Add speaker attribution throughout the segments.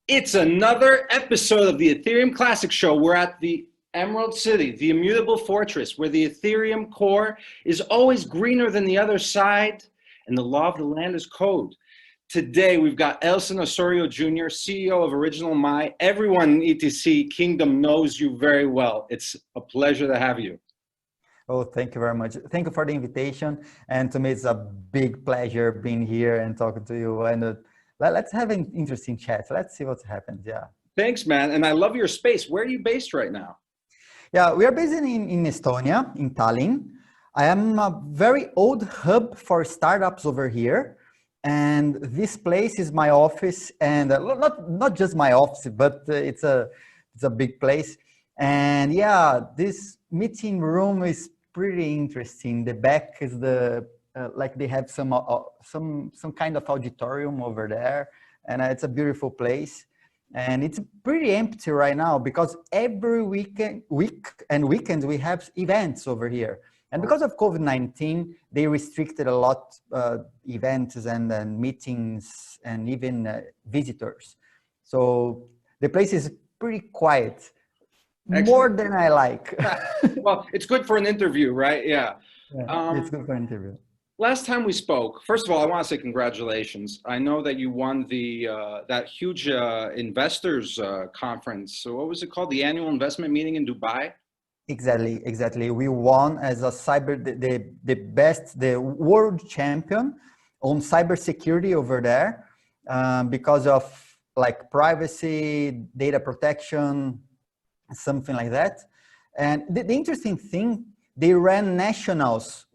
Speaker 1: It's another episode of the Ethereum Classic Show. We're at the Emerald City, the immutable fortress, where the Ethereum core is always greener than the other side, and the law of the land is code. Today, we've got Edilson Osorio Jr., CEO of OriginalMy. Everyone in ETC Kingdom knows you very well. It's a pleasure to have you.
Speaker 2: Oh, thank you very much. Thank you for the invitation. And to me, it's a big pleasure being here and talking to you. And let's have an interesting chat. Let's see what happens. Yeah.
Speaker 1: Thanks, man. And I love your space. Where are you based right now?
Speaker 2: Yeah, we are based in Estonia, in Tallinn. I am a very old hub for startups over here. And this place is my office. And not just my office, but it's a big place. And yeah, this meeting room is pretty interesting. The back is like they have some kind of auditorium over there, and it's a beautiful place. And it's pretty empty right now because every week and weekends we have events over here. And because of COVID-19, they restricted a lot events and meetings and even visitors. So the place is pretty quiet. Excellent. More than I like.
Speaker 1: Well, it's good for an interview, right? Yeah.
Speaker 2: It's good for an interview.
Speaker 1: Last time we spoke, first of all, I want to say congratulations. I know that you won the that huge investors conference. So what was it called? The annual investment meeting in Dubai?
Speaker 2: Exactly. We won as a the world champion on cybersecurity over there because of like privacy, data protection, something like that. And the interesting thing, they ran nationals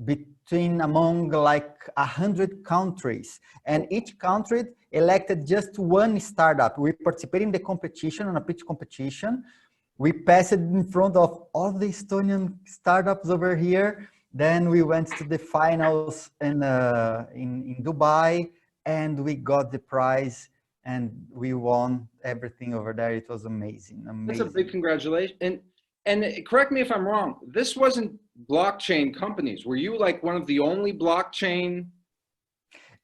Speaker 2: among like 100 countries, and each country elected just one startup. We participated in the competition, on a pitch competition. We passed in front of all the Estonian startups over here. Then we went to the finals in Dubai, and we got the prize. And we won everything over there. It was amazing.
Speaker 1: That's a big congratulations. And correct me if I'm wrong, this wasn't blockchain companies. Were you like one of the only blockchain?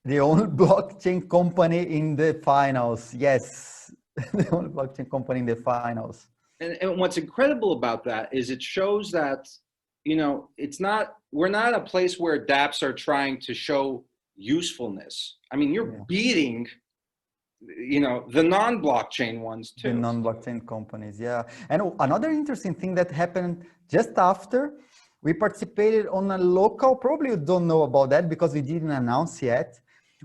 Speaker 2: The only blockchain company in the finals, yes. The only blockchain company in the finals.
Speaker 1: And what's incredible about that is it shows that, you know, we're not a place where dApps are trying to show usefulness. I mean, you're beating, you know, the non-blockchain ones too.
Speaker 2: The non-blockchain companies, yeah. And another interesting thing that happened just after, we participated on a local, probably you don't know about that because we didn't announce yet.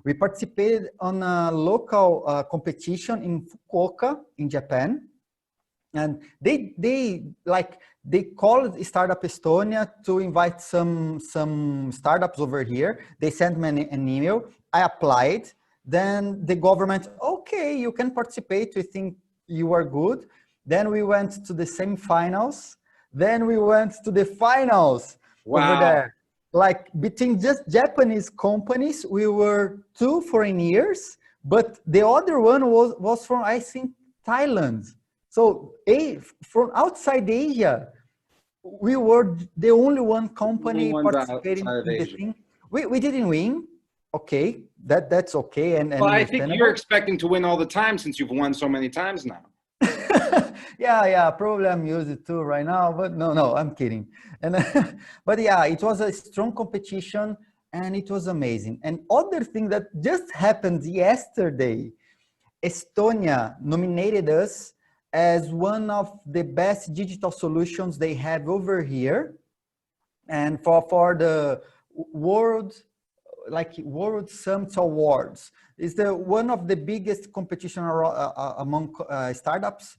Speaker 2: We participated on a local competition in Fukuoka in Japan. And they called Startup Estonia to invite some startups over here. They sent me an email. I applied. Then the government, okay, you can participate. We think you are good. Then we went to the semifinals. Then we went to the finals.
Speaker 1: Wow.
Speaker 2: Over there. Like between just Japanese companies, we were 2 foreigners, but the other one was from, I think, Thailand. So from outside Asia, we were the only one company participating in the thing. We didn't win. Okay, that's okay. And
Speaker 1: well, I think you're expecting to win all the time since you've won so many times now.
Speaker 2: yeah, probably I'm used to right now, but no, I'm kidding. And but yeah, it was a strong competition and it was amazing. And other thing that just happened yesterday, Estonia nominated us as one of the best digital solutions they have over here, and for the World Summit Awards. It's one of the biggest competition among startups.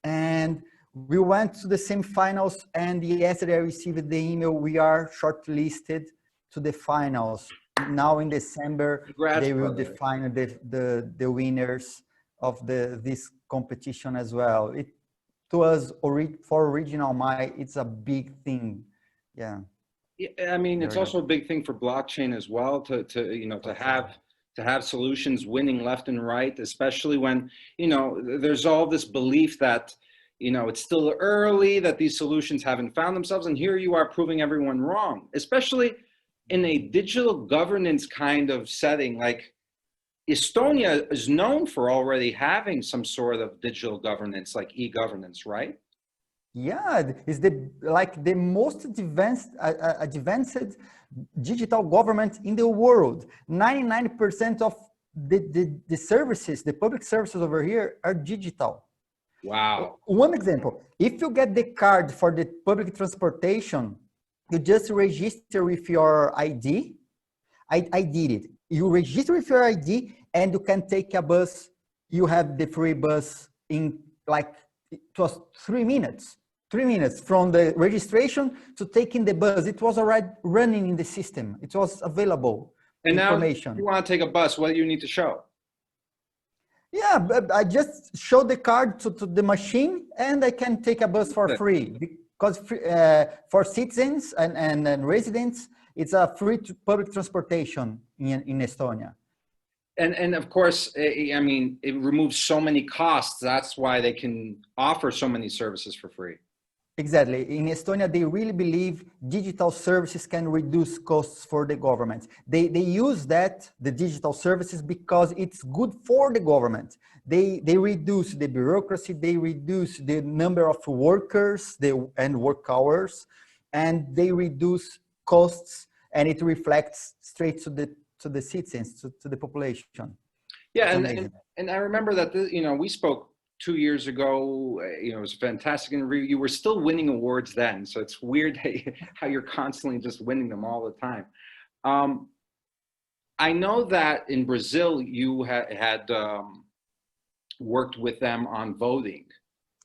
Speaker 2: And we went to the semifinals, and yesterday I received the email, we are shortlisted to the finals. Now in December, they will define the winners of this competition as well. To us, for OriginalMy, it's a big thing. Yeah.
Speaker 1: I mean, it's also a big thing for blockchain as well to have solutions winning left and right, especially when, you know, there's all this belief that, you know, it's still early, that these solutions haven't found themselves. And here you are proving everyone wrong, especially in a digital governance kind of setting. Like, Estonia is known for already having some sort of digital governance, like e-governance, right?
Speaker 2: Yeah, it's the most advanced digital government in the world. 99% of the services, the public services over here are digital.
Speaker 1: Wow.
Speaker 2: One example, if you get the card for the public transportation, you just register with your ID. I did it. You register with your ID and you can take a bus. You have the free bus in like, it was 3 minutes. 3 minutes from the registration to taking the bus. It was already running in the system. It was available.
Speaker 1: And
Speaker 2: information.
Speaker 1: Now, if you want to take a bus, what do you need to show?
Speaker 2: Yeah, but I just show the card to the machine and I can take a bus for free because for citizens and residents, it's a free public transportation in Estonia.
Speaker 1: And of course, I mean, it removes so many costs. That's why they can offer so many services for free.
Speaker 2: Exactly. In Estonia, they really believe digital services can reduce costs for the government. They use that, the digital services, because it's good for the government. They reduce the bureaucracy, they reduce the number of workers and work hours, and they reduce costs, and it reflects straight to the citizens, to the population.
Speaker 1: Yeah, and I remember that, we spoke 2 years ago, it was fantastic interview. You were still winning awards then. So it's weird how you're constantly just winning them all the time. I know that in Brazil, you had worked with them on voting.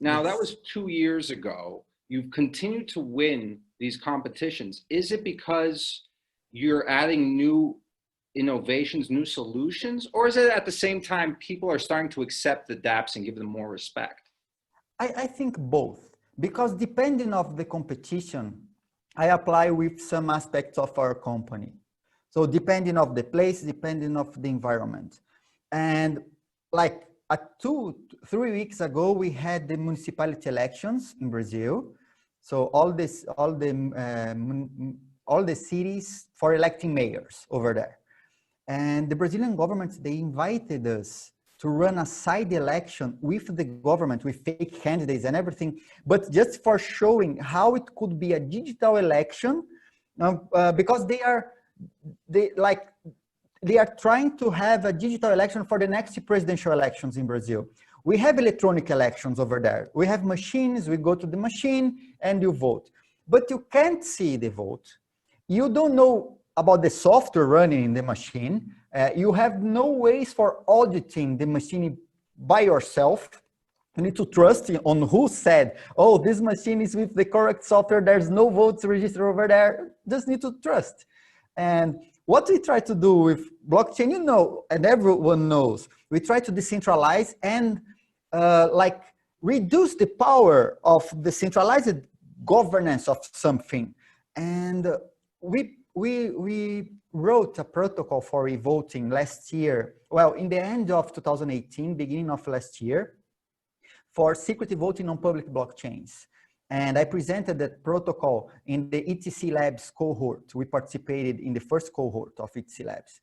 Speaker 1: Now, that was 2 years ago. You've continued to win these competitions. Is it because you're adding new innovations, new solutions, or is it at the same time people are starting to accept the dApps and give them more respect?
Speaker 2: I think both, because depending on the competition, I apply with some aspects of our company. So depending on the place, depending on the environment. And like 3 weeks ago, we had the municipality elections in Brazil. So all the cities for electing mayors over there. And the Brazilian government, they invited us to run a side election with the government, with fake candidates and everything, but just for showing how it could be a digital election, because they are trying to have a digital election for the next presidential elections in Brazil. We have electronic elections over there. We have machines, we go to the machine and you vote, but you can't see the vote. You don't know about the software running in the machine. You have no ways for auditing the machine by yourself. You need to trust on who said, oh, this machine is with the correct software, there's no votes registered over there. Just need to trust. And what we try to do with blockchain, and everyone knows, we try to decentralize and reduce the power of the centralized governance of something. And we wrote a protocol for e-voting last year, well, in the end of 2018, beginning of last year, for secret voting on public blockchains. And I presented that protocol in the ETC Labs cohort. We participated in the first cohort of ETC Labs.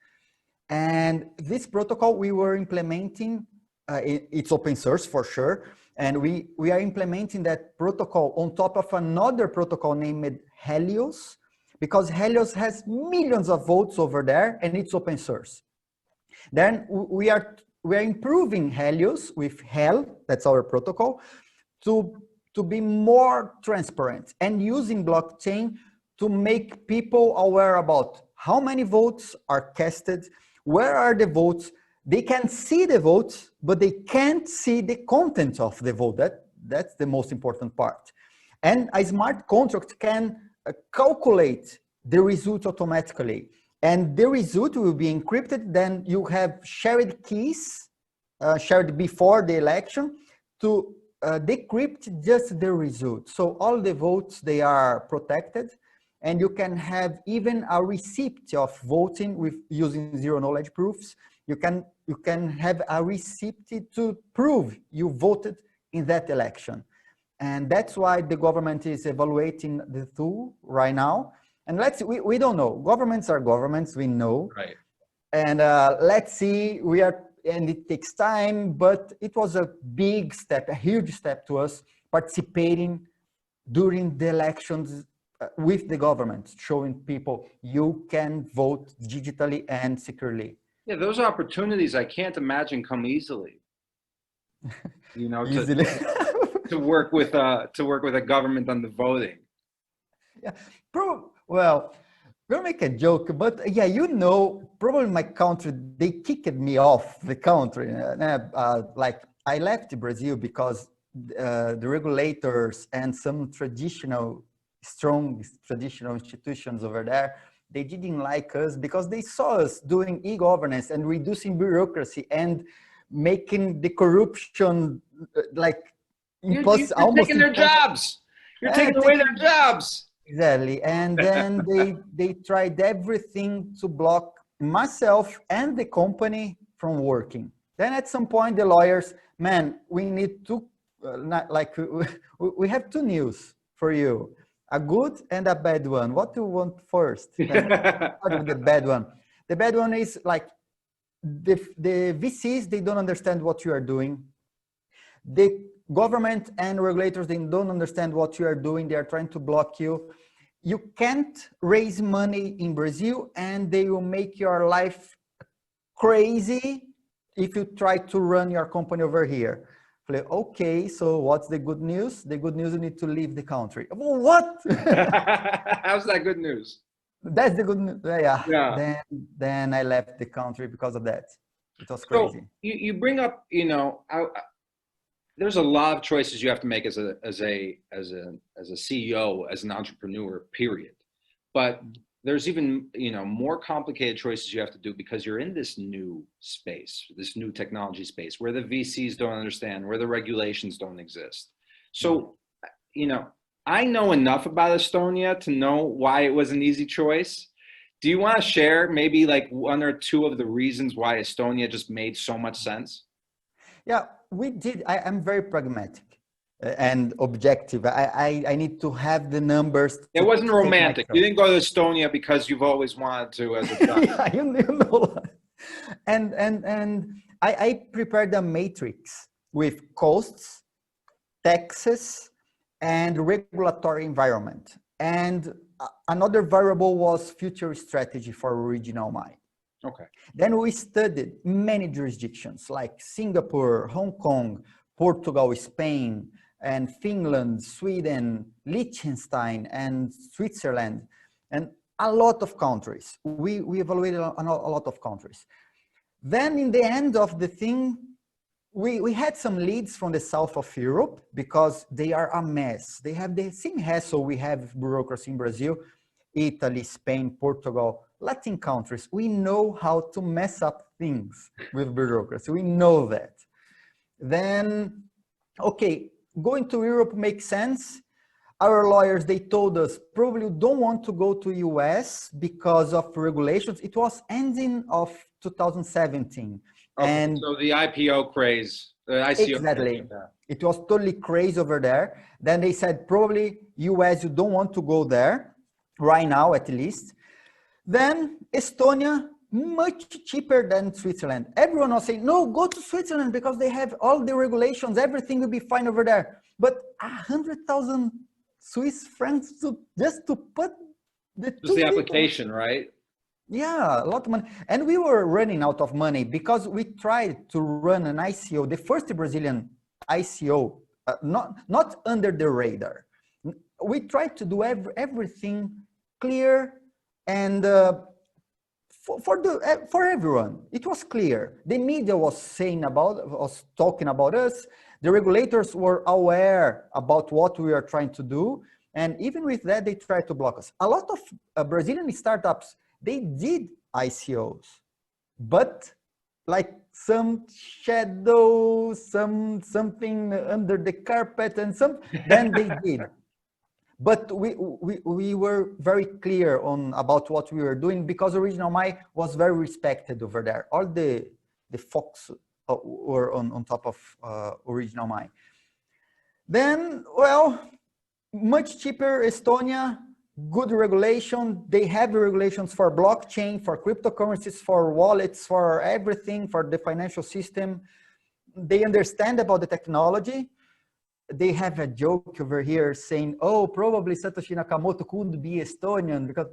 Speaker 2: And this protocol we were implementing, it's open source for sure, and we are implementing that protocol on top of another protocol named Helios, because Helios has millions of votes over there and it's open source. Then we are improving Helios with Hel, that's our protocol, to be more transparent and using blockchain to make people aware about how many votes are casted, where are the votes. They can see the votes, but they can't see the content of the vote. That's the most important part. And a smart contract can calculate the result automatically. And the result will be encrypted. Then you have shared keys, shared before the election, to decrypt just the result. So all the votes, they are protected. And you can have even a receipt of voting with using zero knowledge proofs. You can have a receipt to prove you voted in that election. And that's why the government is evaluating the tool right now. And we don't know. Governments are governments, we know.
Speaker 1: Right.
Speaker 2: And let's see, and it takes time, but it was a big step, a huge step to us participating during the elections with the government, showing people you can vote digitally and securely.
Speaker 1: Yeah, those opportunities I can't imagine come easily. You know,
Speaker 2: Easily.
Speaker 1: to work with a government on the voting.
Speaker 2: Yeah, well, we'll make a joke, but yeah, you know, probably my country, they kicked me off the country. Like I left Brazil because the regulators and some strong traditional institutions over there, they didn't like us because they saw us doing e-governance and reducing bureaucracy and making the corruption like
Speaker 1: You're
Speaker 2: almost
Speaker 1: taking their jobs. You're taking away their jobs.
Speaker 2: Exactly. And then they tried everything to block myself and the company from working. Then at some point, the lawyers, man, we need to, we have two news for you, a good and a bad one. What do you want first? Start with the bad one. The bad one is like the VCs, they don't understand what you are doing. The government and regulators, they don't understand what you are doing. They are trying to block you. You can't raise money in Brazil and they will make your life crazy if you try to run your company over here. Like, okay, so what's the good news? The good news, you need to leave the country. Well, what?
Speaker 1: How's that good news?
Speaker 2: That's the good news.
Speaker 1: Yeah.
Speaker 2: Then I left the country because of that. It was crazy.
Speaker 1: So you bring up, you know, there's a lot of choices you have to make as a CEO, as an entrepreneur, period. But there's even, you know, more complicated choices you have to do because you're in this new space, this new technology space where the VCs don't understand, where the regulations don't exist. So, you know, I know enough about Estonia to know why it was an easy choice. Do you want to share maybe like one or two of the reasons why Estonia just made so much sense?
Speaker 2: Yeah, we did. I'm very pragmatic and objective. I need to have the numbers.
Speaker 1: It wasn't romantic. You didn't go to Estonia because you've always wanted to as a child.
Speaker 2: Yeah, you know. And I prepared a matrix with costs, taxes, and regulatory environment. And another variable was future strategy for OriginalMy.
Speaker 1: Okay.
Speaker 2: Then we studied many jurisdictions like Singapore, Hong Kong, Portugal, Spain, and Finland, Sweden, Liechtenstein, and Switzerland, and a lot of countries. We evaluated a lot of countries. Then in the end of the thing, we had some leads from the south of Europe because they are a mess. They have the same hassle we have bureaucracy in Brazil, Italy, Spain, Portugal, Latin countries. We know how to mess up things with bureaucracy. We know that. Then, okay, going to Europe makes sense. Our lawyers, they told us, probably you don't want to go to US because of regulations. It was ending of 2017.
Speaker 1: Okay,
Speaker 2: and
Speaker 1: so the IPO craze, the ICO
Speaker 2: exactly.
Speaker 1: Craze, yeah.
Speaker 2: It was totally crazy over there. Then they said, probably US, you don't want to go there, right now at least. Then Estonia, much cheaper than Switzerland. Everyone was saying, no, go to Switzerland because they have all the regulations, everything will be fine over there. But 100,000 Swiss francs just to put
Speaker 1: Just the application, right?
Speaker 2: Yeah, a lot of money. And we were running out of money because we tried to run an ICO, the first Brazilian ICO, not under the radar. We tried to do everything clear and for everyone. It was clear. The media was talking about us. The regulators were aware about what we are trying to do. And even with that, they tried to block us. A lot of Brazilian startups, they did ICOs, but like some shadow, something under the carpet and then they did. But we were very clear about what we were doing because OriginalMy was very respected over there. All the folks were on top of OriginalMy. Then, well, much cheaper Estonia. good regulation. They have regulations for blockchain, for cryptocurrencies, for wallets, for everything, for the financial system. They understand about the technology. They have a joke over here saying, oh, probably Satoshi Nakamoto could be Estonian, because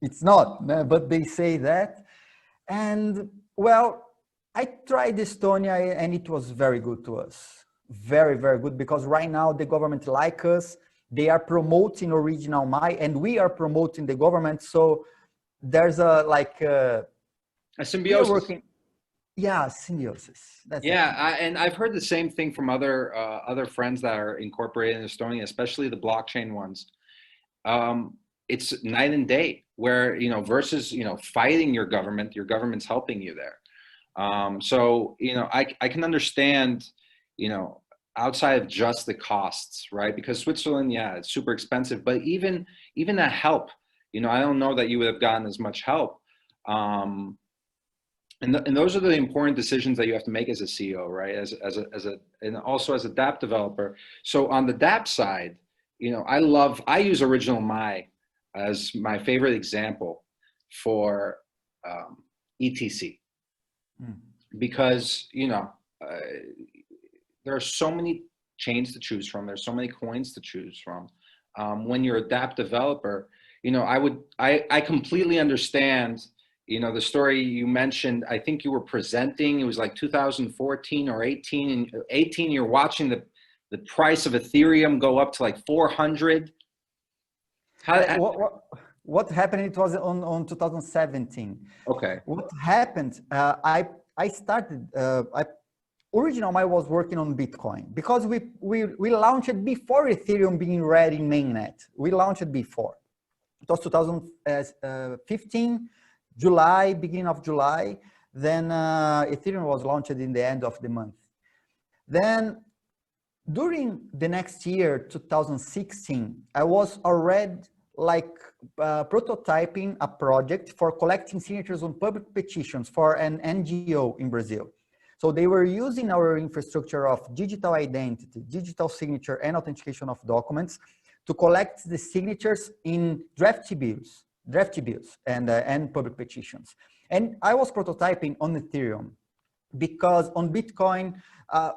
Speaker 2: it's not, but they say that. And well, I tried Estonia and it was very good to us. Very, very good, because right now the government like us. They are promoting OriginalMy and we are promoting the government. So there's a
Speaker 1: symbiosis.
Speaker 2: Yeah, symbiosis. That's
Speaker 1: and I've heard the same thing from other friends that are incorporated in Estonia, especially the blockchain ones. It's night and day, where versus fighting your government's helping you there. So I can understand outside of just the costs, right? Because Switzerland, yeah, it's super expensive, but even that help, I don't know that you would have gotten as much help. And those are the important decisions that you have to make as a CEO, right? And also as a dApp developer. So on the dApp side, I use OriginalMy as my favorite example for ETC, because there are so many chains to choose from. There's so many coins to choose from. When you're a dApp developer, I completely understand. The story you mentioned, I think you were presenting, it was like 2014 or 18, and 18, you're watching the price of Ethereum go up to like 400.
Speaker 2: What happened, it was on 2017.
Speaker 1: Okay.
Speaker 2: What happened, I started, OriginalMy was working on Bitcoin, because we launched it before Ethereum being ready in mainnet. We launched it before. It was 2015. July, beginning of July, then Ethereum was launched in the end of the month. Then during the next year, 2016, I was already prototyping a project for collecting signatures on public petitions for an NGO in Brazil. So they were using our infrastructure of digital identity, digital signature, and authentication of documents to collect the signatures in draft bills and public petitions. And I was prototyping on Ethereum, because on Bitcoin,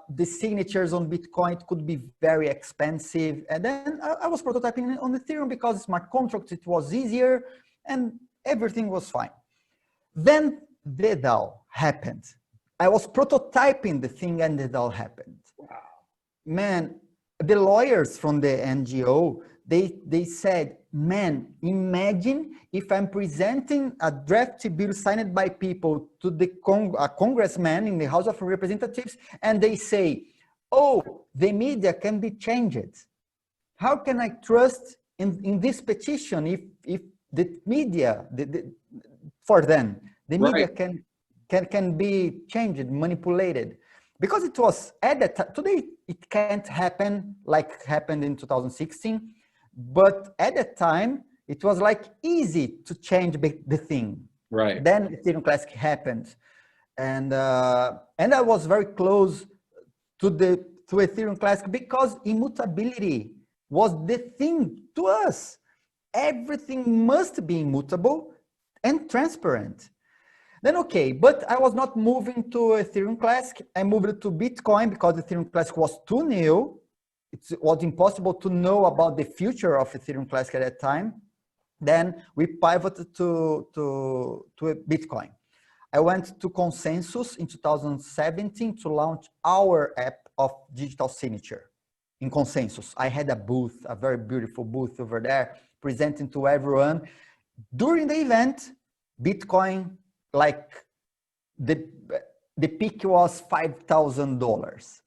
Speaker 2: the signatures on Bitcoin could be very expensive. And then I was prototyping on Ethereum because smart contracts, it was easier and everything was fine. Then the DAO happened. I was prototyping the thing and the DAO happened. Wow. Man, the lawyers from the NGO, they said, man, imagine if I'm presenting a draft bill signed by people to the a congressman in the House of Representatives, and they say, oh, the media can be changed. How can I trust in this petition if the media, for them, the media can be changed, manipulated? Because it was at that time. Today, it can't happen like happened in 2016. But at that time, it was like easy to change the thing.
Speaker 1: Right.
Speaker 2: Then Ethereum Classic happened, and I was very close to Ethereum Classic, because immutability was the thing to us. Everything must be immutable and transparent. Then okay, but I was not moving to Ethereum Classic. I moved to Bitcoin because Ethereum Classic was too new. It was impossible to know about the future of Ethereum Classic at that time. Then we pivoted to Bitcoin. I went to Consensus in 2017 to launch our app of digital signature in Consensus. I had a booth, a very beautiful booth over there, presenting to everyone. During the event, Bitcoin, like the peak was $5,000.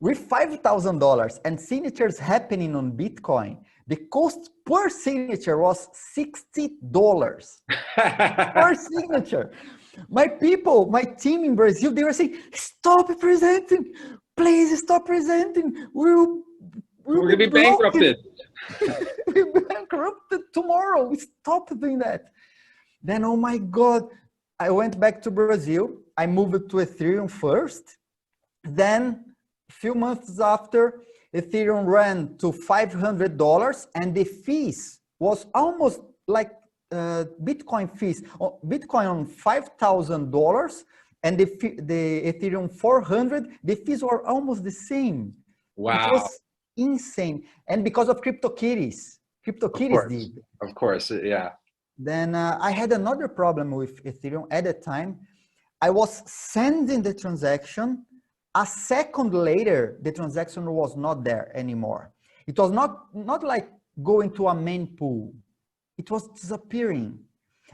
Speaker 2: With $5,000 and signatures happening on Bitcoin, the cost per signature was $60 per signature. My people, my team in Brazil, they were saying, stop presenting, please stop presenting. We're
Speaker 1: going to be bankrupted.
Speaker 2: We'll be bankrupted tomorrow. We stop doing that. Then, oh my God, I went back to Brazil. I moved to Ethereum first. Then, a few months after, Ethereum ran to $500 and the fees was almost like Bitcoin fees. Bitcoin on $5,000 and the Ethereum 400, the fees were almost the same.
Speaker 1: Wow.
Speaker 2: It was insane. And because of CryptoKitties did.
Speaker 1: Of course, yeah.
Speaker 2: Then I had another problem with Ethereum at the time. I was sending the transaction. A second later, the transaction was not there anymore. It was not like going to a main pool. It was disappearing.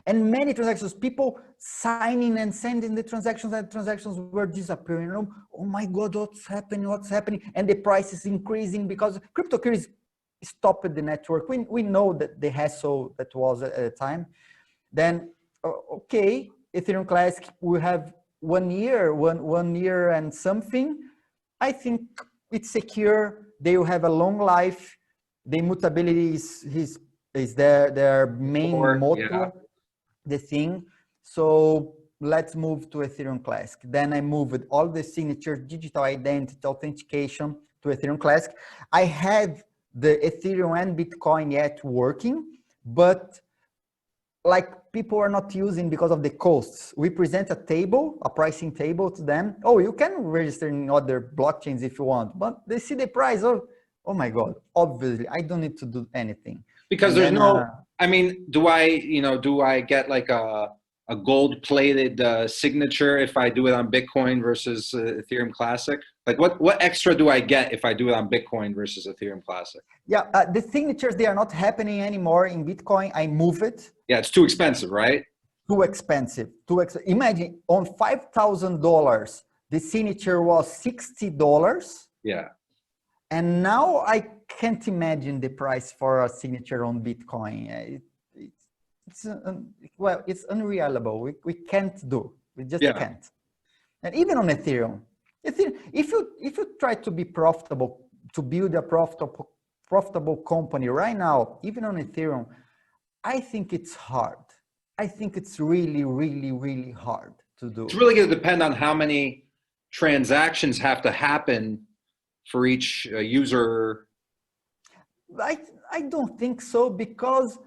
Speaker 2: And many transactions, people signing and sending the transactions, and transactions were disappearing. Oh my God, what's happening? What's happening? And the price is increasing because CryptoKitties stopped the network. We know that the hassle that was at the time. Then, okay, Ethereum Classic, we have 1 year, one year and something. I think it's secure. They will have a long life. The immutability is their main motto, yeah. The thing. So let's move to Ethereum Classic. Then I moved all the signatures, digital identity, authentication to Ethereum Classic. I had the Ethereum and Bitcoin yet working, but like people are not using because of the costs. We present a table, a pricing table to them. Oh, you can register in other blockchains if you want, but they see the price. Oh my God, obviously I don't need to do anything.
Speaker 1: Because there's no, I mean, do I get like a gold-plated signature if I do it on Bitcoin versus Ethereum Classic? Like what extra do I get if I do it on Bitcoin versus Ethereum Classic?
Speaker 2: Yeah, the signatures, they are not happening anymore in Bitcoin. I move it.
Speaker 1: Yeah, it's too expensive, right?
Speaker 2: Too expensive. Imagine on $5,000, the signature was $60.
Speaker 1: Yeah.
Speaker 2: And now I can't imagine the price for a signature on Bitcoin. It's unreliable. We can't do. We just can't. And even on Ethereum, if you try to be profitable, to build a profitable company right now, even on Ethereum, I think it's hard. I think it's really, really, really hard to do.
Speaker 1: It's really going to depend on how many transactions have to happen for each user.
Speaker 2: I don't think so, because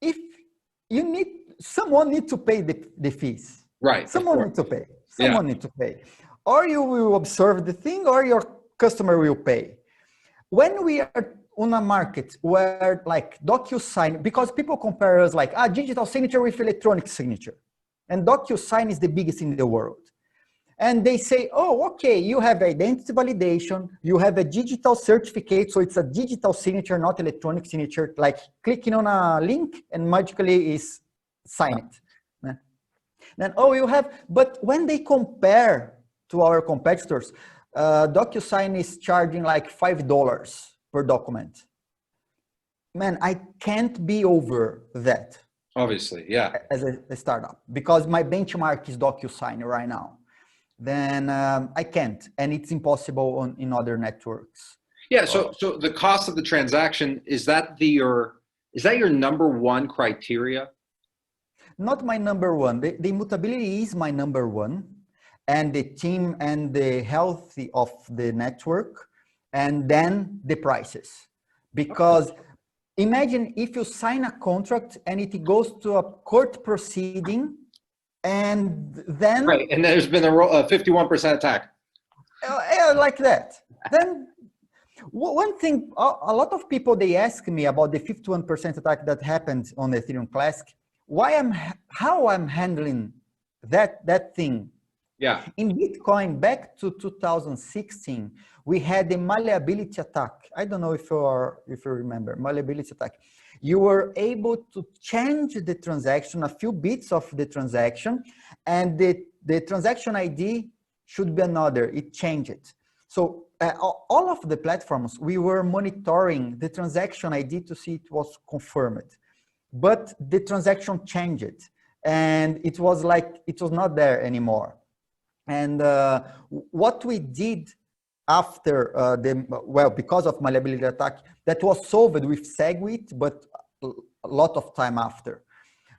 Speaker 2: if you someone needs to pay the fees.
Speaker 1: Right.
Speaker 2: Someone needs to pay. Someone needs to pay. Or you will observe the thing, or your customer will pay. When we are on a market where like DocuSign, because people compare us like digital signature with electronic signature, and DocuSign is the biggest in the world. And they say, oh, okay, you have identity validation, you have a digital certificate, so it's a digital signature, not electronic signature, like clicking on a link and magically is sign it. Then, oh, you have, but when they compare to our competitors, DocuSign is charging like $5 per document. Man, I can't be over that.
Speaker 1: Obviously, yeah.
Speaker 2: As a startup, because my benchmark is DocuSign right now. Then I can't, and it's impossible in other networks.
Speaker 1: Yeah. So the cost of the transaction, is that your number one criteria?
Speaker 2: Not my number one. The immutability is my number one, and the team and the health of the network, and then the prices. Because imagine if you sign a contract and it goes to a court proceeding. And then
Speaker 1: right, and there's been a 51% attack.
Speaker 2: Like that. Then one thing, a lot of people, they ask me about the 51% attack that happened on the Ethereum Classic. How I'm handling that thing.
Speaker 1: Yeah.
Speaker 2: In Bitcoin, back to 2016, we had the malleability attack. I don't know if you remember malleability attack. You were able to change the transaction, a few bits of the transaction, and the transaction ID should be another. It changed. So all of the platforms, we were monitoring the transaction ID to see it was confirmed. But the transaction changed, and it was like, it was not there anymore. And what we did after because of malleability attack, that was solved with SegWit, but a lot of time after.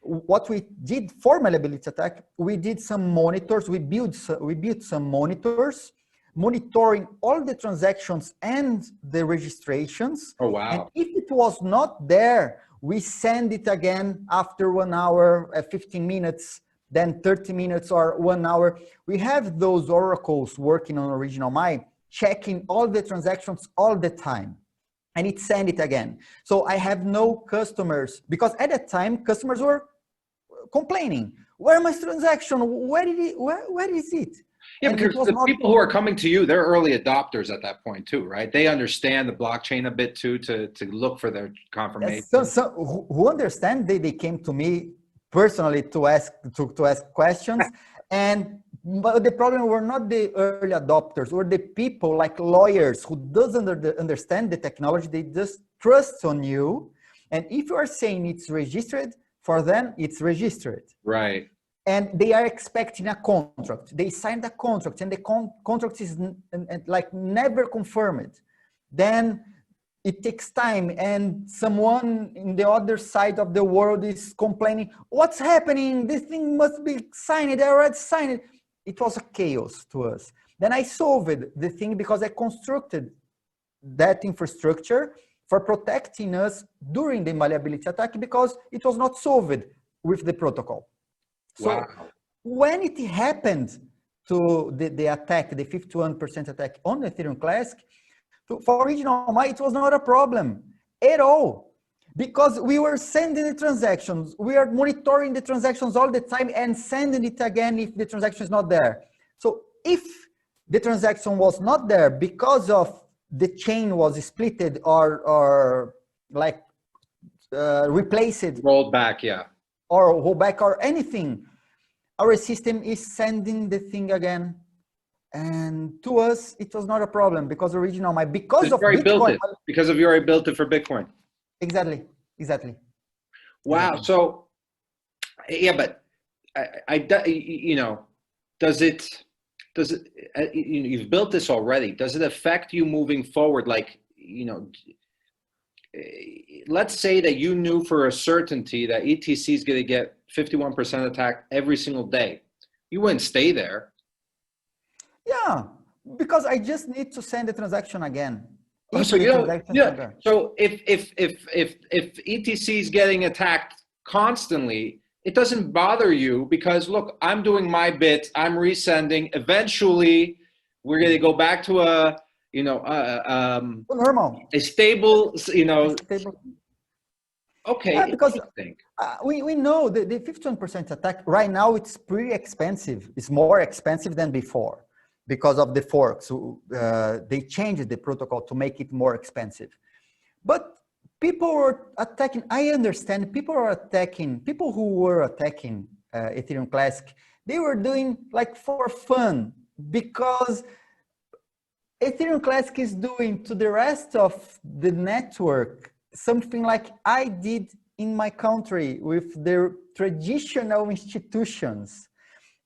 Speaker 2: What we did for malleability attack, we did some monitors. We built some monitors, monitoring all the transactions and the registrations.
Speaker 1: Oh wow!
Speaker 2: And if it was not there, we send it again after 1 hour, 15 minutes, then 30 minutes or 1 hour. We have those oracles working on OriginalMy, checking all the transactions all the time. And it send it again. So I have no customers, because at that time, customers were complaining. Where my transaction? Where is it?
Speaker 1: Yeah,
Speaker 2: And
Speaker 1: because
Speaker 2: it was
Speaker 1: the
Speaker 2: not,
Speaker 1: people who are coming to you, they're early adopters at that point too, right? They understand the blockchain a bit too, to look for their confirmation.
Speaker 2: so who understand, they came to me personally to ask questions. But the problem were not the early adopters, or the people like lawyers who doesn't understand the technology. They just trust on you. And if you are saying it's registered, for them, it's registered.
Speaker 1: Right.
Speaker 2: And they are expecting a contract. They signed a contract, and the contract is like never confirmed. Then it takes time, and someone in the other side of the world is complaining, what's happening? This thing must be signed. I already signed it. It was a chaos to us. Then I solved the thing because I constructed that infrastructure for protecting us during the malleability attack, because it was not solved with the protocol. So
Speaker 1: wow.
Speaker 2: when it happened to the attack, the 51% attack on the Ethereum Classic, for OriginalMy, it was not a problem at all, because we were sending the transactions. We are monitoring the transactions all the time and sending it again if the transaction is not there. So if the transaction was not there because of the chain was splitted or like replaced,
Speaker 1: Rolled back, yeah,
Speaker 2: or roll back or anything, our system is sending the thing again. And to us, it was not a problem, because OriginalMy, because of Bitcoin.
Speaker 1: Because of you already built it for Bitcoin.
Speaker 2: Exactly.
Speaker 1: Wow.
Speaker 2: Exactly.
Speaker 1: So, yeah, but you know, does it, you've built this already. Does it affect you moving forward? Like, you know, let's say that you knew for a certainty that ETC is going to get 51% attacked every single day. You wouldn't stay there.
Speaker 2: Yeah, because I just need to send the transaction again.
Speaker 1: Oh, so you don't, yeah. So if ETC is getting attacked constantly, it doesn't bother you, because look, I'm doing my bit, I'm resending. Eventually, we're going to go back to a, you know,
Speaker 2: normal,
Speaker 1: a stable, you know.
Speaker 2: Stable.
Speaker 1: Okay,
Speaker 2: yeah, because we know the 51% attack right now, it's pretty expensive. It's more expensive than before, because of the forks. They changed the protocol to make it more expensive. But people were attacking, I understand, people who were attacking Ethereum Classic, they were doing like for fun, because Ethereum Classic is doing to the rest of the network something like I did in my country with their traditional institutions.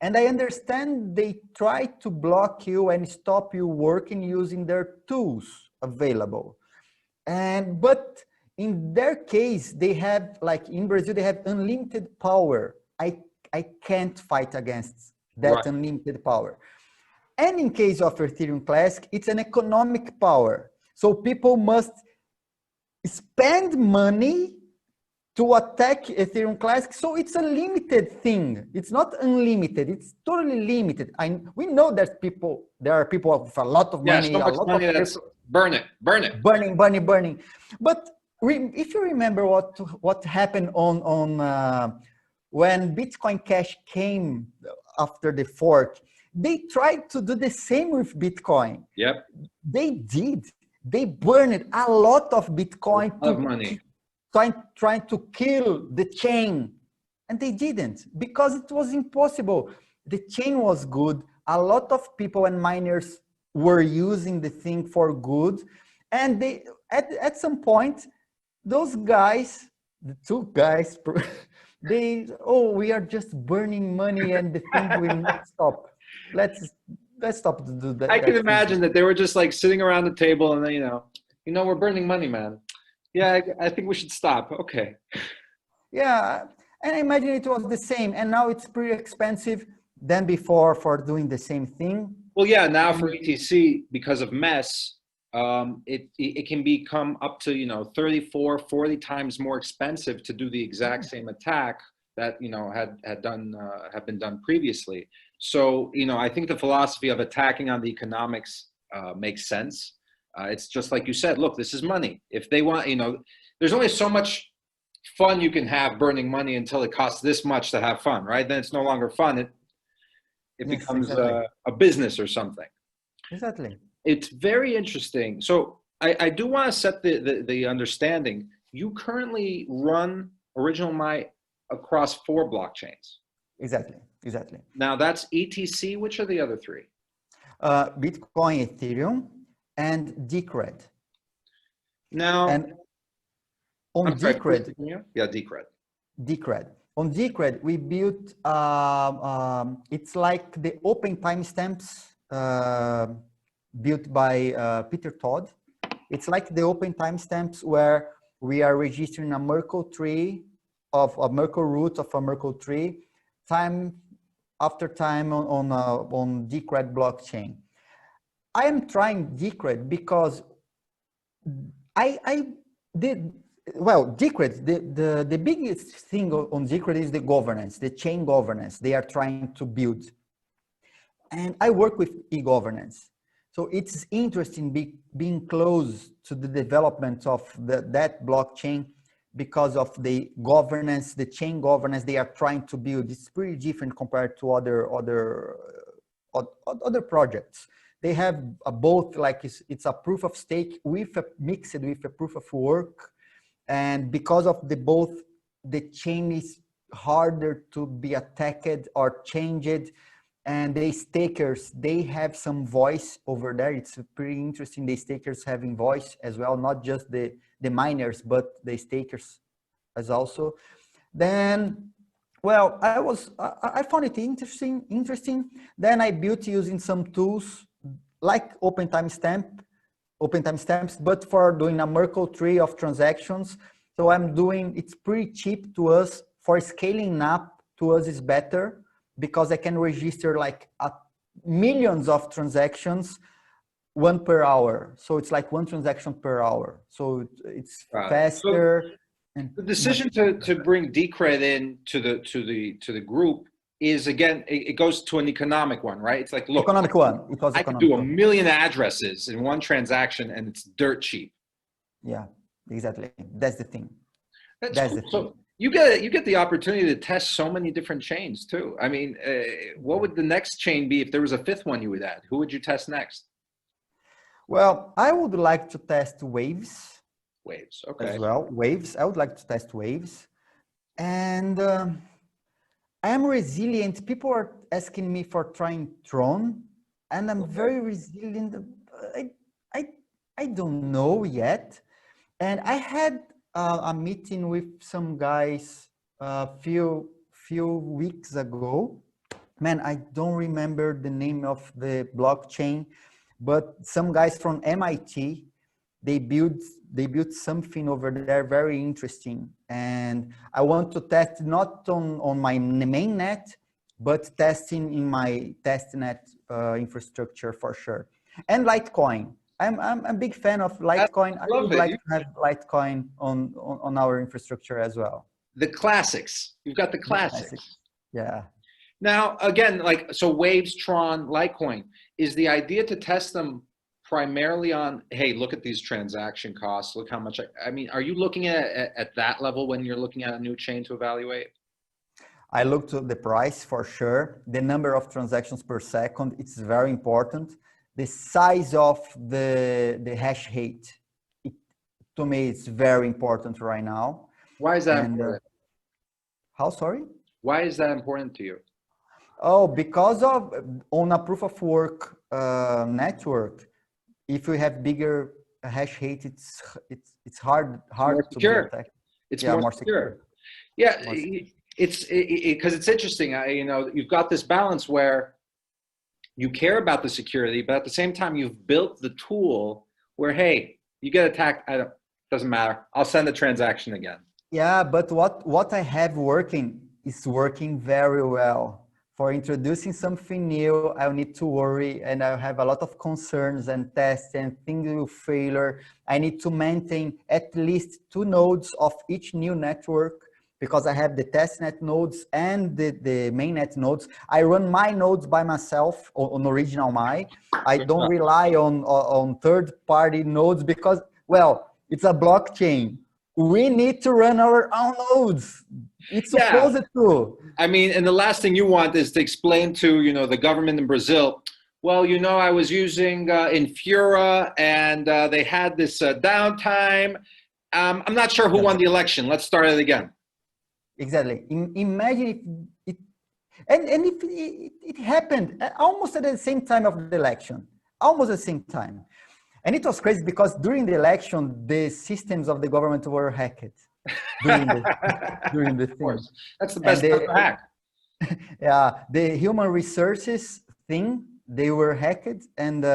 Speaker 2: And I understand they try to block you and stop you working using their tools available. But in their case, they have, like in Brazil, they have unlimited power. I can't fight against that unlimited power. And in case of Ethereum Classic, it's an economic power. So people must spend money to attack Ethereum Classic. So it's a limited thing. It's not unlimited. It's totally limited. We know that there are people with a lot of money.
Speaker 1: Yeah, so much money that's burn it.
Speaker 2: Burning. But if you remember what happened on when Bitcoin Cash came after the fork, they tried to do the same with Bitcoin.
Speaker 1: Yep.
Speaker 2: They did. They burned a lot of Bitcoin trying to kill the chain. And they didn't, because it was impossible. The chain was good. A lot of people and miners were using the thing for good. And they, at some point, those guys, the two guys, we are just burning money and the thing will not stop. Let's stop to do that.
Speaker 1: I can imagine that they were just like sitting around the table and then, you know, we're burning money, man. Yeah, I think we should stop. Okay.
Speaker 2: Yeah, and I imagine it was the same. And now it's pretty expensive than before for doing the same thing.
Speaker 1: Well, yeah, now for ETC, because of MES, it can become up to, 34, 40 times more expensive to do the exact same attack that, have been done previously. So, I think the philosophy of attacking on the economics makes sense. It's just like you said, look, this is money. If they want, there's only so much fun you can have burning money until it costs this much to have fun, right? Then it's no longer fun. It
Speaker 2: Yes,
Speaker 1: becomes
Speaker 2: exactly.
Speaker 1: a business or something.
Speaker 2: Exactly.
Speaker 1: It's very interesting. So I do want to set the understanding. You currently run OriginalMy across 4 blockchains.
Speaker 2: Exactly. Exactly.
Speaker 1: Now that's ETC. Which are the other 3?
Speaker 2: Bitcoin, Ethereum, and Decred.
Speaker 1: Now,
Speaker 2: And on
Speaker 1: I'm sorry, please
Speaker 2: Decred,
Speaker 1: continue. Yeah, Decred.
Speaker 2: Decred. On Decred, we built, it's like the open timestamps built by Peter Todd. It's like the open timestamps where we are registering a Merkle tree of a Merkle root of a Merkle tree, time after time on Decred blockchain. I am trying Decred because I did, well, Decred, the biggest thing on Decred is the governance, the chain governance they are trying to build. And I work with e-governance. So it's interesting being close to the development of that blockchain because of the governance, the chain governance they are trying to build. It's pretty different compared to other projects. They have both, like it's a proof of stake mixed with a proof of work. And because of both, the chain is harder to be attacked or changed. And the stakers, they have some voice over there. It's pretty interesting, the stakers having voice as well, not just the miners, but the stakers as also. Then, well, I found it interesting. Then I built using some tools like open timestamps, but for doing a Merkle tree of transactions. So it's pretty cheap to us. For scaling up, to us is better because I can register like millions of transactions, 1 per hour. So it's like 1 transaction per hour. So it's faster.
Speaker 1: So the decision to bring Decred in to the group is, again, it goes to an economic one, right? It's like, look,
Speaker 2: economic one. It was
Speaker 1: I could
Speaker 2: economic
Speaker 1: do a
Speaker 2: one.
Speaker 1: million addresses in 1 transaction and it's dirt cheap.
Speaker 2: Yeah, exactly. That's the thing.
Speaker 1: That's cool. So you get the opportunity to test so many different chains too. I mean, what would the next chain be if there was a 5th one you would add? Who would you test next?
Speaker 2: Well, I would like to test Waves.
Speaker 1: Waves, okay.
Speaker 2: As well, Waves. I would like to test Waves. And I am resilient. People are asking me for trying Tron, and I'm very resilient. I don't know yet. And I had a meeting with some guys a few weeks ago. Man, I don't remember the name of the blockchain, but some guys from MIT, they built something over there very interesting. And I want to test not on my main net, but testing in my testnet infrastructure for sure. And Litecoin. I'm a big fan of Litecoin. I would like to have Litecoin on our infrastructure as well.
Speaker 1: The classics. You've got the classics.
Speaker 2: Yeah.
Speaker 1: Now, again, so Waves, Tron, Litecoin, is the idea to test them primarily on, hey, look at these transaction costs, look how much, I mean, are you looking at that level when you're looking at a new chain to evaluate?
Speaker 2: I looked at the price for sure. The number of transactions per second, it's very important. The size of the hash rate, to me, it's very important right now.
Speaker 1: Why is that important?
Speaker 2: How, sorry?
Speaker 1: Why is that important to you?
Speaker 2: Oh, because of on a proof of work network, if we have bigger hash rate, it's hard to be attacked.
Speaker 1: It's more secure. Yeah, because it's interesting. You've got this balance where you care about the security, but at the same time, you've built the tool where, hey, you get attacked, doesn't matter. I'll send the transaction again.
Speaker 2: Yeah, but what I have working is working very well for introducing something new, I'll need to worry and I'll have a lot of concerns and tests and things will fail. I need to maintain at least 2 nodes of each new network because I have the testnet nodes and the mainnet nodes. I run my nodes by myself on OriginalMy. I don't rely on third-party nodes because, well, it's a blockchain. We need to run our own nodes. It's supposed to.
Speaker 1: I mean, and the last thing you want is to explain to, you know, the government in Brazil, well, you know, I was using Infura and they had this downtime. I'm not sure who won the election. Let's start it again.
Speaker 2: Exactly. Imagine if it happened almost at the same time of the election, almost at the same time. And it was crazy because during the election, the systems of the government were hacked. During the thing. Of course.
Speaker 1: That's the best time to hack.
Speaker 2: Yeah, the human resources thing, they were hacked. And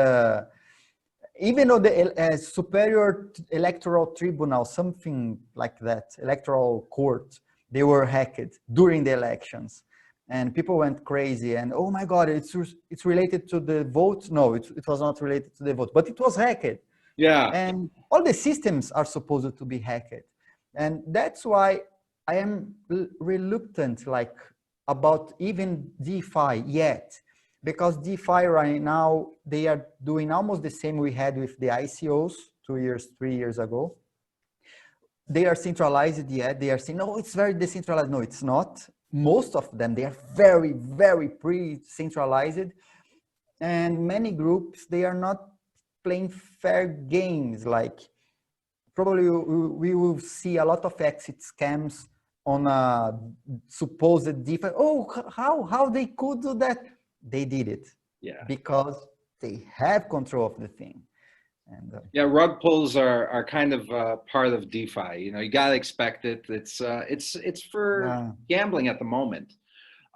Speaker 2: even though the superior electoral tribunal, something like that, electoral court, they were hacked during the elections. And people went crazy and, oh my God, it's related to the vote. No, it was not related to the vote, but it was hacked.
Speaker 1: Yeah.
Speaker 2: And all the systems are supposed to be hacked. And that's why I am reluctant like about even DeFi yet, because DeFi right now, they are doing almost the same we had with the ICOs 2 years, 3 years ago. They are centralized yet. They are saying, no, it's very decentralized. No, it's not. Most of them, they are very, very pre-centralized. And many groups, they are not playing fair games. Like probably we will see a lot of exit scams on a supposed DeFi. Oh, how they could do that? They did it.
Speaker 1: Yeah.
Speaker 2: Because they have control of the thing. And,
Speaker 1: yeah, rug pulls are kind of part of DeFi. You know, you gotta expect it. It's for gambling at the moment,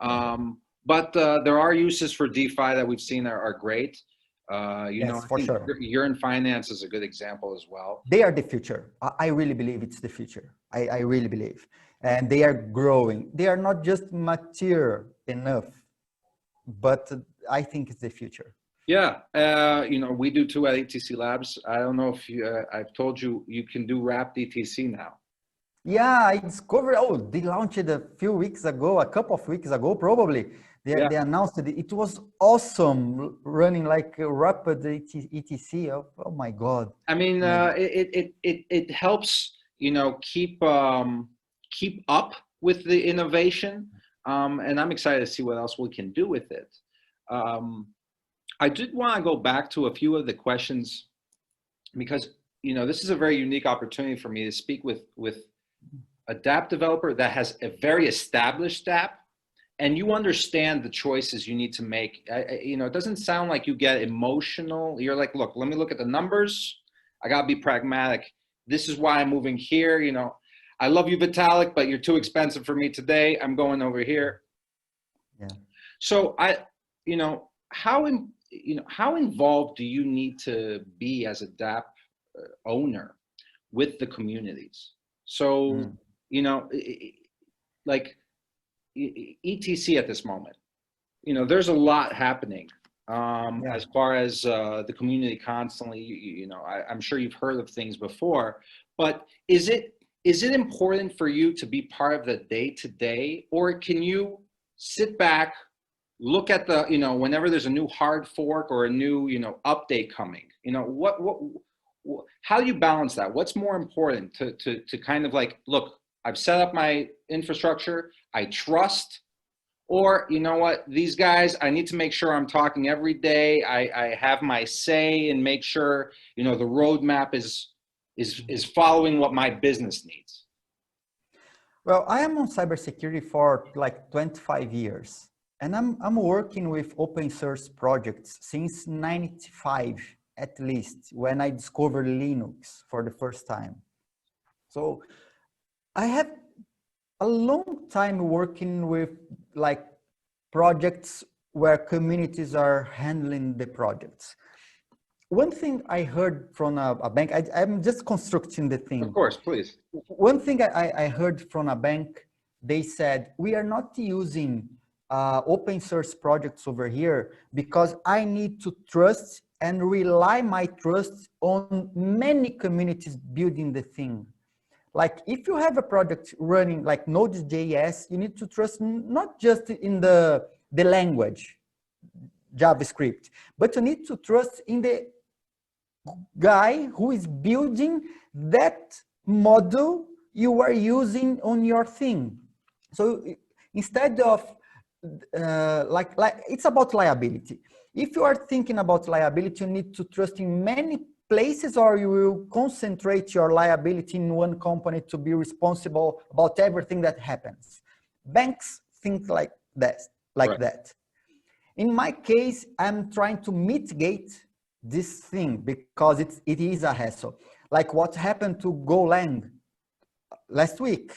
Speaker 1: but there are uses for DeFi that we've seen are great. You know,
Speaker 2: for sure.
Speaker 1: You're in finance is a good example as well.
Speaker 2: They are the future. I really believe it's the future. I really believe, and they are growing. They are not just mature enough, but I think it's the future.
Speaker 1: Yeah, you know, we do too at ETC Labs. I don't know if I've told you, you can do wrapped ETC now.
Speaker 2: Yeah, I discovered, oh, they launched it a few weeks ago, a couple of weeks ago, probably. They announced it. It was awesome running like a rapid ETC. Oh my God.
Speaker 1: I mean, it helps, you know, keep up with the innovation. And I'm excited to see what else we can do with it. I did want to go back to a few of the questions because, you know, this is a very unique opportunity for me to speak with a dApp developer that has a very established dApp, and you understand the choices you need to make. You know, it doesn't sound like you get emotional. You're like, look, let me look at the numbers. I got to be pragmatic. This is why I'm moving here. You know, I love you, Vitalik, but you're too expensive for me today. I'm going over here.
Speaker 2: Yeah.
Speaker 1: So you know, how involved do you need to be as a dApp owner with the communities? So, you know, like ETC at this moment, you know, there's a lot happening as far as the community constantly, you know, I'm sure you've heard of things before, but is it important for you to be part of the day-to-day, or can you sit back, look at the, you know, whenever there's a new hard fork or a new, you know, update coming, you know, how do you balance that? What's more important to kind of like, look, I've set up my infrastructure, I trust, or, you know what, these guys, I need to make sure I'm talking every day. I have my say and make sure, you know, the roadmap is following what my business needs.
Speaker 2: Well, I am on cybersecurity for like 25 years. And I'm working with open source projects since 95, at least, when I discovered Linux for the first time. So I have a long time working with like projects where communities are handling the projects. One thing I heard from a bank, I'm just constructing the thing.
Speaker 1: Of course, please.
Speaker 2: One thing I heard from a bank, they said, we are not using open source projects over here because I need to trust and rely my trust on many communities building the thing. Like if you have a project running like Node.js, you need to trust not just in the language, JavaScript, but you need to trust in the guy who is building that model you are using on your thing. So instead of like it's about liability. If you are thinking about liability, you need to trust in many places, or you will concentrate your liability in one company to be responsible about everything that happens. Banks think like that,
Speaker 1: Right.
Speaker 2: that. In my case, I'm trying to mitigate this thing because it is a hassle. Like what happened to Golang last week.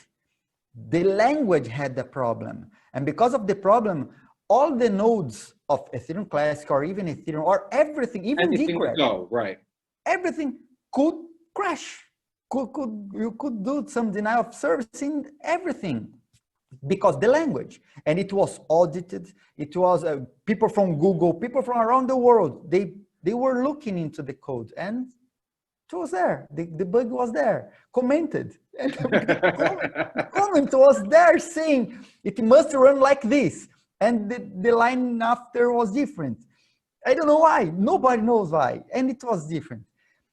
Speaker 2: The language had the problem. And because of the problem, all the nodes of Ethereum Classic or even Ethereum or everything, even
Speaker 1: Anything would
Speaker 2: Decred,
Speaker 1: go, right.
Speaker 2: everything could crash. You could do some denial of service in everything because the language, and it was audited. It was people from Google, people from around the world. They were looking into the code and it was there. The bug was there, commented. And the comment was there saying it must run like this. And the line after was different. I don't know why. Nobody knows why. And it was different.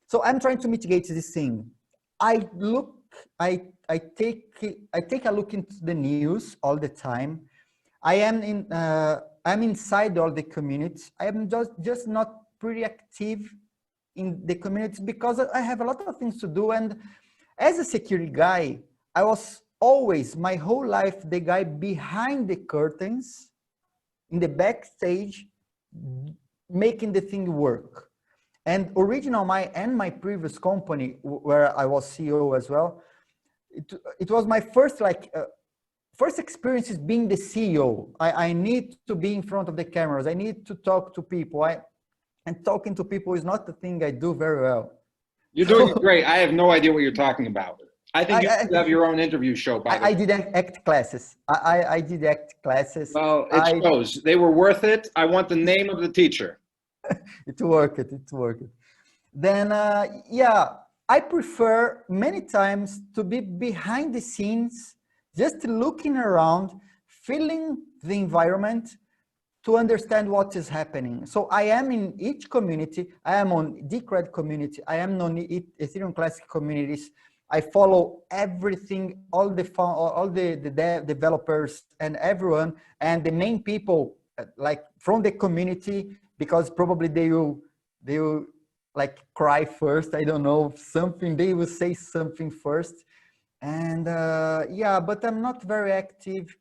Speaker 2: So I'm trying to mitigate this thing. I take a look into the news all the time. I'm inside all the communities. I am just not pretty active in the communities because I have a lot of things to do. And as a security guy, I was always, my whole life, the guy behind the curtains, in the backstage, making the thing work. And OriginalMy and my previous company, where I was CEO as well, it was my first first experiences being the CEO. I need to be in front of the cameras. I need to talk to people. And talking to people is not the thing I do very well.
Speaker 1: You're doing great. I have no idea what you're talking about. I think you should have your own interview show, by the way.
Speaker 2: I did act classes. I did act classes.
Speaker 1: Well, it shows. They were worth it. I want the name of the teacher.
Speaker 2: It worked. Then, yeah, I prefer many times to be behind the scenes, just looking around, feeling the environment, to understand what is happening. So I am in each community. I am on Decred community. I am on Ethereum Classic communities. I follow everything, all the developers and everyone, and the main people like from the community, because probably they will like cry first. I don't know, something, they will say something first. And yeah, but I'm not very active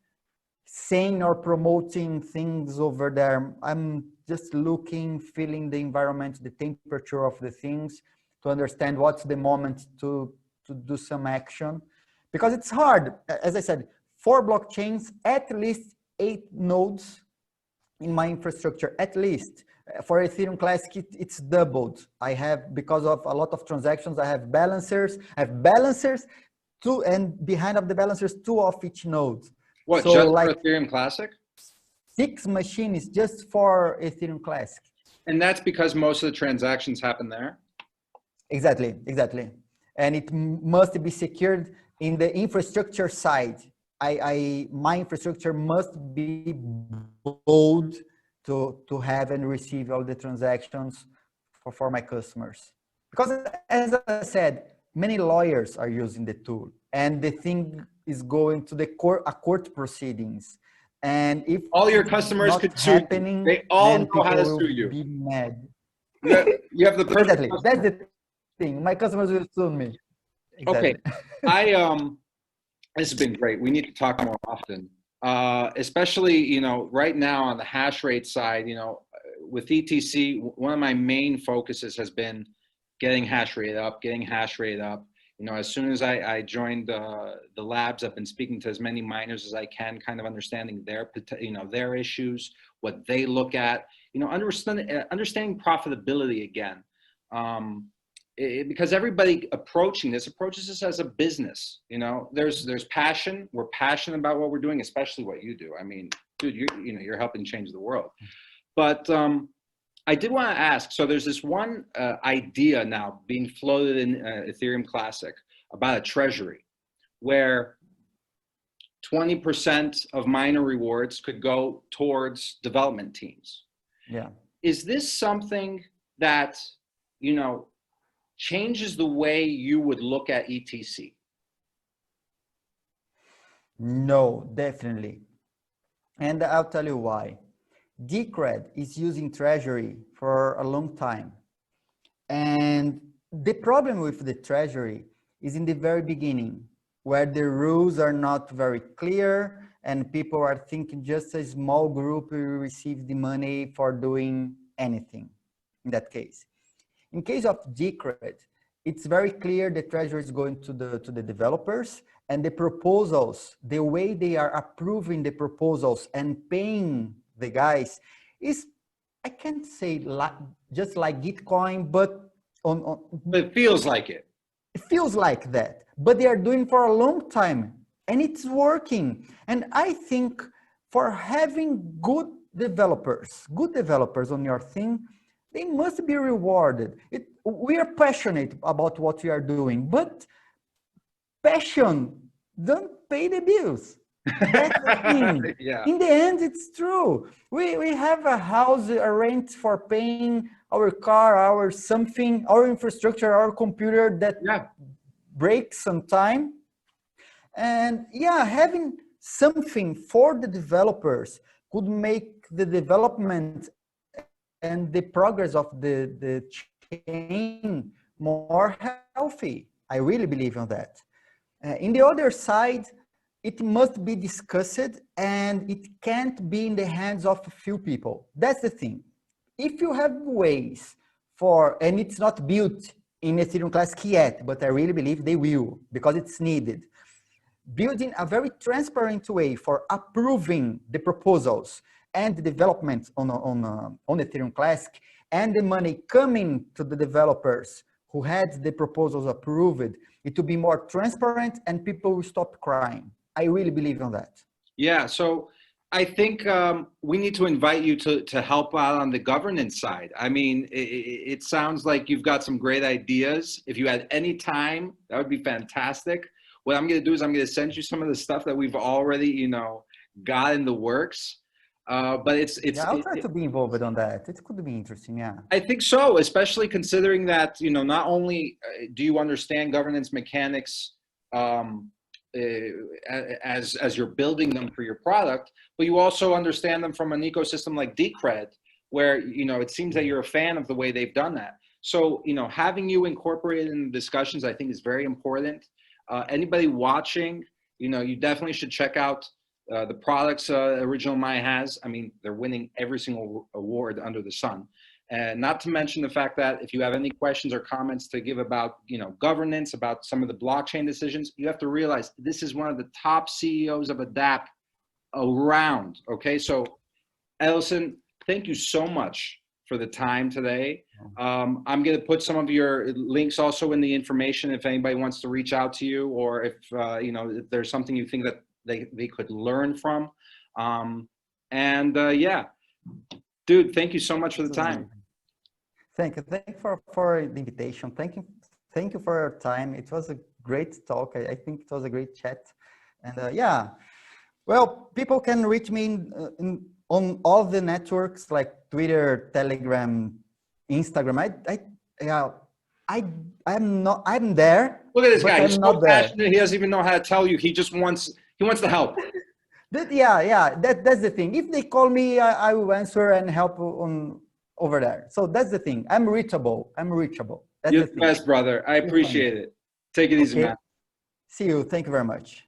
Speaker 2: saying or promoting things over there. I'm just looking, feeling the environment, the temperature of the things, to understand what's the moment to do some action. Because it's hard, as I said, 4 blockchains, at least 8 nodes in my infrastructure, at least. For Ethereum Classic, it's doubled. I have, because of a lot of transactions, I have balancers, two, and behind of the balancers, 2 of each node.
Speaker 1: What,
Speaker 2: so
Speaker 1: just
Speaker 2: like
Speaker 1: for Ethereum Classic?
Speaker 2: 6 machines just for Ethereum Classic.
Speaker 1: And that's because most of the transactions happen there?
Speaker 2: Exactly. And it must be secured in the infrastructure side. My infrastructure must be bold to have and receive all the transactions for my customers. Because as I said, many lawyers are using the tool, and the thing is going to the court proceedings. And if
Speaker 1: all your customers could sue you. They all know how to sue you.
Speaker 2: Be mad.
Speaker 1: You have the perfect
Speaker 2: Exactly. That's the thing. My customers will sue me. Exactly.
Speaker 1: Okay. This has been great. We need to talk more often, especially, right now on the hash rate side, with ETC, one of my main focuses has been getting hash rate up. As soon as I joined the labs, I've been speaking to as many miners as I can, kind of understanding their issues, what they look at, understanding profitability again. Because everybody approaches this as a business. There's passion. We're passionate about what we're doing, especially what you do. I mean, dude, you're helping change the world. But I did want to ask, so there's this one idea now being floated in Ethereum Classic about a treasury where 20% of miner rewards could go towards development teams.
Speaker 2: Yeah.
Speaker 1: Is this something that, changes the way you would look at ETC?
Speaker 2: No, definitely. And I'll tell you why. Decred is using Treasury for a long time. And the problem with the Treasury is in the very beginning, where the rules are not very clear and people are thinking just a small group will receive the money for doing anything in that case. In case of Decred, it's very clear the Treasury is going to the developers, and the proposals, the way they are approving the proposals and paying the guys is, I can't say just like Gitcoin, but
Speaker 1: But it feels like it.
Speaker 2: It feels like that, but they are doing for a long time and it's working. And I think for having good developers on your thing, they must be rewarded. We are passionate about what we are doing, but passion don't pay the bills. That's the thing.
Speaker 1: Yeah.
Speaker 2: In the end, it's true. We have a house, a rent for paying our car, our something, our infrastructure, our computer that breaks sometime. And yeah, having something for the developers could make the development and the progress of the chain more healthy. I really believe in that. In the other side, it must be discussed and it can't be in the hands of a few people. That's the thing. If you have ways for, and it's not built in Ethereum Classic yet, but I really believe they will because it's needed. Building a very transparent way for approving the proposals and the development on Ethereum Classic and the money coming to the developers who had the proposals approved, it will be more transparent and people will stop crying. I really believe in that.
Speaker 1: Yeah, so I think we need to invite you to help out on the governance side. I mean, it sounds like you've got some great ideas. If you had any time, that would be fantastic. What I'm going to do is I'm going to send you some of the stuff that we've already, got in the works. But
Speaker 2: I'll try to be involved on that. It could be interesting, yeah.
Speaker 1: I think so, especially considering that, not only do you understand governance mechanics as you're building them for your product, but you also understand them from an ecosystem like Decred, where, it seems that you're a fan of the way they've done that. So, having you incorporated in the discussions, I think is very important. Anybody watching, you definitely should check out the products OriginalMy has. I mean, they're winning every single award under the sun. And not to mention the fact that if you have any questions or comments to give about, governance, about some of the blockchain decisions, you have to realize this is one of the top CEOs of Adapt around. Okay, so Edilson, thank you so much for the time today. I'm going to put some of your links also in the information if anybody wants to reach out to you, or if if there's something you think that they could learn from. Yeah, dude, thank you so much for the time.
Speaker 2: Thank you for the invitation. Thank you for your time. It was a great talk. I think it was a great chat. And yeah, well, people can reach me on all the networks like Twitter, Telegram, Instagram. I'm there.
Speaker 1: Look at this guy. He's so passionate. He doesn't even know how to tell you. He wants to help.
Speaker 2: That's the thing. If they call me, I will answer and help over there. So that's the thing. I'm reachable. That's
Speaker 1: You're the best, brother. I appreciate it. Take it easy, man.
Speaker 2: See you. Thank you very much.